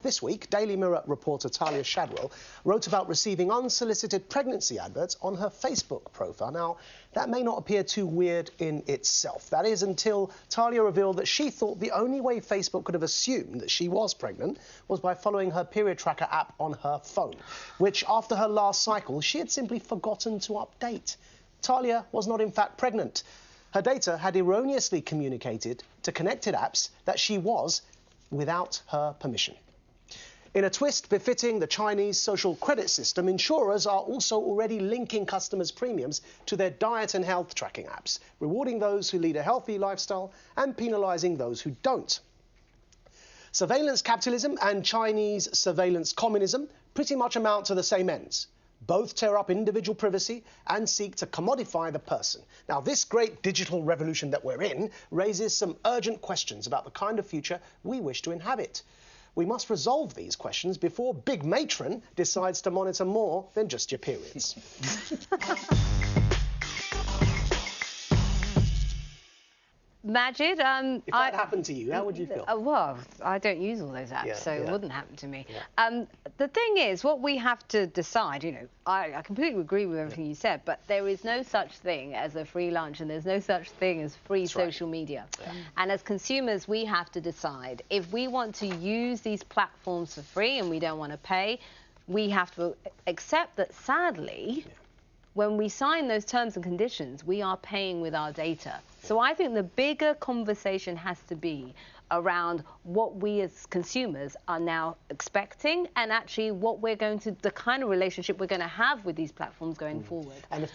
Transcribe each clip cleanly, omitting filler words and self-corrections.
This week, Daily Mirror reporter Talia Shadwell wrote about receiving unsolicited pregnancy adverts on her Facebook profile. Now, that may not appear too weird in itself. That is until Talia revealed that she thought the only way Facebook could have assumed that she was pregnant was by following her period tracker app on her phone, which, after her last cycle, she had simply forgotten to update. Talia was not in fact pregnant. Her data had erroneously communicated to connected apps that she was without her permission. In a twist befitting the Chinese social credit system, insurers are also already linking customers' premiums to their diet and health tracking apps, rewarding those who lead a healthy lifestyle and penalising those who don't. Surveillance capitalism and Chinese surveillance communism pretty much amount to the same ends. Both tear up individual privacy and seek to commodify the person. Now, this great digital revolution that we're in raises some urgent questions about the kind of future we wish to inhabit. We must resolve these questions before Big Matron decides to monitor more than just your periods. Maajid, if that happened to you, how would you feel? Well, I don't use all those apps, so it wouldn't happen to me. Yeah. The thing is, what we have to decide, you know, I completely agree with everything you said, but there is no such thing as a free lunch and there's no such thing as free social media. Yeah. And as consumers, we have to decide if we want to use these platforms for free and we don't want to pay, we have to accept that, sadly, when we sign those terms and conditions, we are paying with our data. So I think the bigger conversation has to be around what we as consumers are now expecting and actually what we're going to, the kind of relationship we're going to have with these platforms going forward. And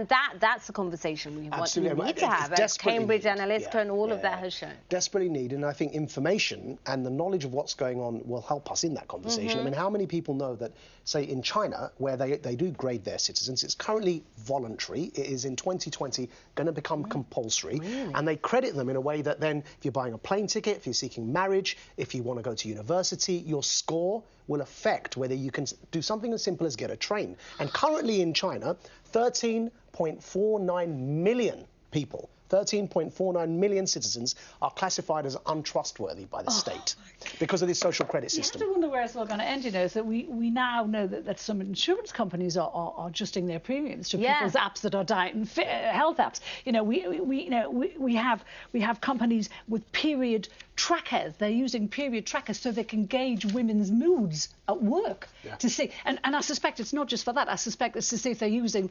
that's the conversation we need to have, as Cambridge Analytica and all of that has shown. Desperately need, and I think information and the knowledge of what's going on will help us in that conversation. I mean, how many people know that, say, in China, where they do grade their citizens, it's currently voluntary. It is in 2020 going to become compulsory. Really? And they credit them in a way that then, if you're buying a plane ticket, if you're seeking marriage, if you want to go to university, your score will affect whether you can do something as simple as get a train. And currently in China, 13.49 million people, 13.49 million citizens are classified as untrustworthy by the state because of this social credit system. You have to wonder where it's all going to end, you know, so we now know that some insurance companies are adjusting their premiums to people's apps that are diet and health apps. You know, we have companies with period trackers. They're using period trackers so they can gauge women's moods at work to see. And I suspect it's not just for that. I suspect it's to see if they're using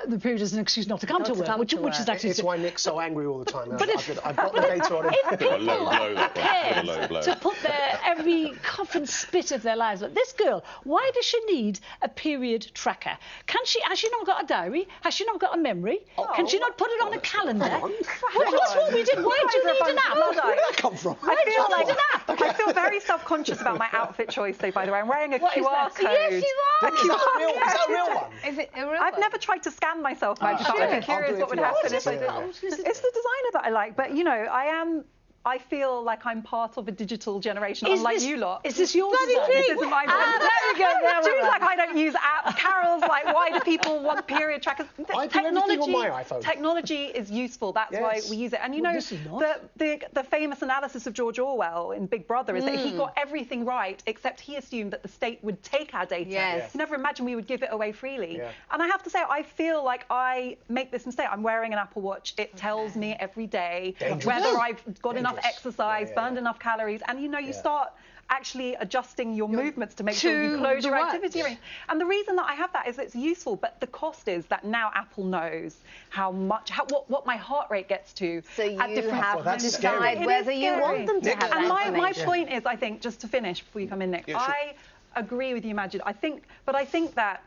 the period as an excuse not to come to work, which is actually... It's why Nick's so angry all the time. I've got the data on it. If people are to put their every cough and spit of their lives, but this girl, why does she need a period tracker? Has she not got a diary? Has she not got a memory? Can she not put it on a calendar? What's wrong with it? Why do you need an app? Where did that come from? I feel very self-conscious about my outfit choice, though, by the way. I'm wearing a QR code. Yes, you are. Is that a real one? Is it a real I've never tried to scan myself, Maajid, but I'd be curious what would happen if I did. It's the designer that I like, but, you know, I feel like I'm part of a digital generation, unlike you lot. Is this your design? This isn't my design. There we go. Drew's like, I don't use apps. Carol's like, why do people want period trackers? I do everything on my iPhone. Technology is useful. That's why we use it. And you know, the famous analysis of George Orwell in Big Brother is that he got everything right, except he assumed that the state would take our data. Yes. He never imagined we would give it away freely. Yeah. And I have to say, I feel like I make this mistake. I'm wearing an Apple Watch. It tells me every day whether I've got enough exercise, burned enough calories, and you know, you start actually adjusting your movements to make sure you close your activity range. And the reason that I have that is it's useful, but the cost is that now Apple knows what my heart rate gets to at different have to decide whether you want them to have that information. My point is, I think, just to finish before you come in, Nick, I agree with you, Maajid. I think that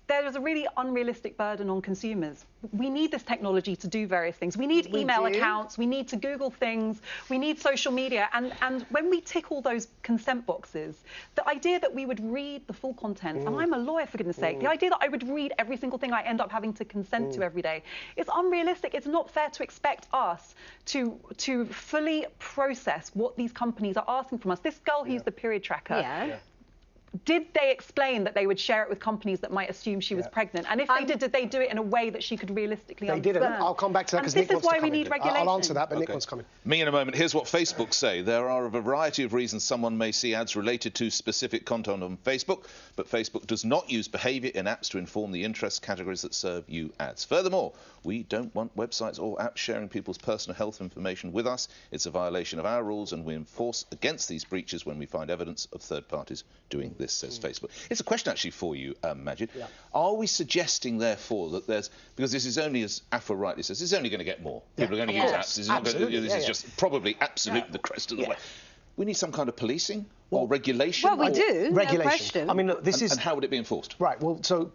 there is a really unrealistic burden on consumers. We need this technology to do various things. We need email accounts, we need to Google things, we need social media, and when we tick all those consent boxes, the idea that we would read the full content, and I'm a lawyer for goodness sake, the idea that I would read every single thing I end up having to consent to every day, is unrealistic. It's not fair to expect us to fully process what these companies are asking from us. This girl who used the period tracker, did they explain that they would share it with companies that might assume she was pregnant? And if they did they do it in a way that she could realistically understand? They didn't. I'll come back to that because Nick wants to come in. This is why we need regulation. I'll answer that, but Nick wants to come in. Me in a moment. Here's what Facebook say. There are a variety of reasons someone may see ads related to specific content on Facebook, but Facebook does not use behaviour in apps to inform the interest categories that serve you ads. Furthermore, we don't want websites or apps sharing people's personal health information with us. It's a violation of our rules, and we enforce against these breaches when we find evidence of third parties doing this, says Facebook. It's a question actually for you, Maajid. Yeah. Are we suggesting, therefore, that there's, because this is only, as Afra rightly says, this is only going to get more. People are going to use apps. This is, not going to, this is just probably absolutely the crest of the way. We need some kind of policing or regulation? Well, we do. Regulation. No question. I mean, look, this is... And how would it be enforced? Right, well, so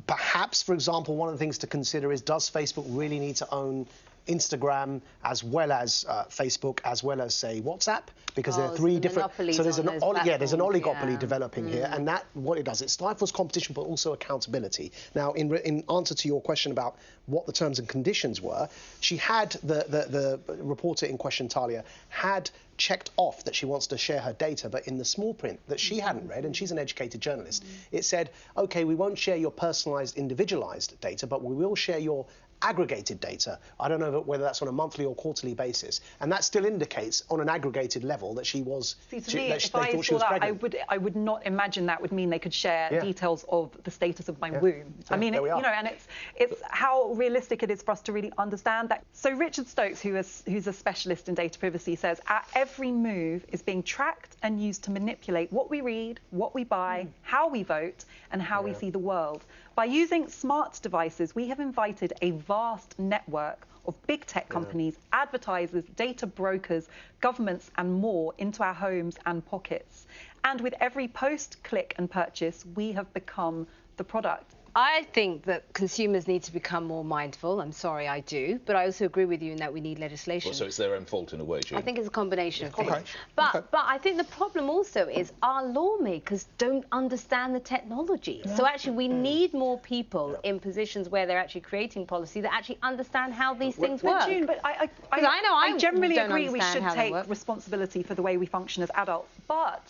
perhaps, for example, one of the things to consider is, does Facebook really need to own Instagram as well as Facebook, as well as, say, WhatsApp? Because there are three different... So there's an oligopoly developing here, and that, what it does, it stifles competition, but also accountability. Now, in answer to your question about what the terms and conditions were, she had, the reporter in question, Talia, had checked off that she wants to share her data, but in the small print that she hadn't read, and she's an educated journalist, it said, OK, we won't share your personalised, individualised data, but we will share your aggregated data. I don't know whether that's on a monthly or quarterly basis, and that still indicates on an aggregated level that she was. See, to me, if I saw that, I would not imagine that would mean they could share details of the status of my womb. I mean, you know, and it's how realistic it is for us to really understand that. So Richard Stokes, who's a specialist in data privacy, says our every move is being tracked and used to manipulate what we read, what we buy, how we vote, and how we see the world. By using smart devices, we have invited a vast network of big tech companies, advertisers, data brokers, governments and more into our homes and pockets. And with every post, click and purchase, we have become the product. I think that consumers need to become more mindful. I'm sorry, I do. But I also agree with you in that we need legislation. Well, so it's their own fault in a way, Jane? I think it's a combination of things. But I think the problem also is our lawmakers don't understand the technology. So actually we need more people in positions where they're actually creating policy that actually understand how these things work. June, but I generally agree we should take responsibility for the way we function as adults. But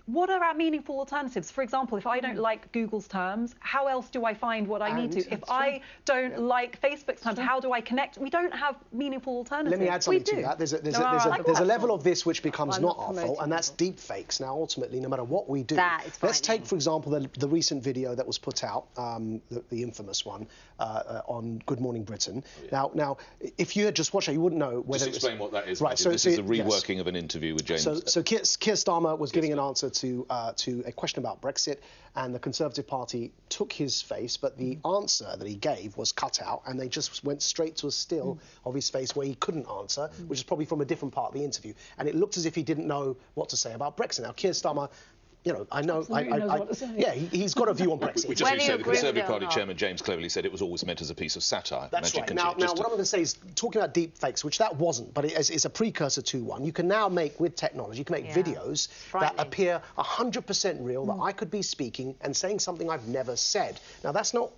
what are our meaningful alternatives? For example, if I don't like Google's terms, how else do I find what I need to? If I don't like Facebook's terms, how do I connect? We don't have meaningful alternatives. Let me add something to that. There's a level of this which becomes not our fault, and that's deepfakes. Now, ultimately, no matter what we do, let's take, for example, the recent video that was put out, the infamous one, on Good Morning Britain. Now, if you had just watched it, you wouldn't know whether Just explain what that is. Right. So this is a reworking of an interview with James. So Keir Starmer was giving an answer to a question about Brexit, and the Conservative Party took his face, but the answer that he gave was cut out, and they just went straight to a still of his face where he couldn't answer, which is probably from a different part of the interview, and it looked as if he didn't know what to say about Brexit. Now, Keir Starmer, you know, I know, he's got a view on Brexit. We just need to say the Conservative Party chairman, James, cleverly said it was always meant as a piece of satire. That's right. Now, what I'm going to say is, talking about deepfakes, which that wasn't, but it's a precursor to one, you can now make, with technology, you can make videos that appear 100% real, that I could be speaking and saying something I've never said. Now, that's not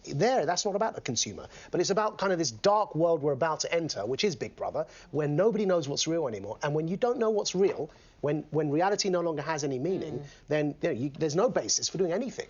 about the consumer, but it's about kind of this dark world we're about to enter, which is Big Brother, where nobody knows what's real anymore. And when you don't know what's real, when reality no longer has any meaning, then there's no basis for doing anything.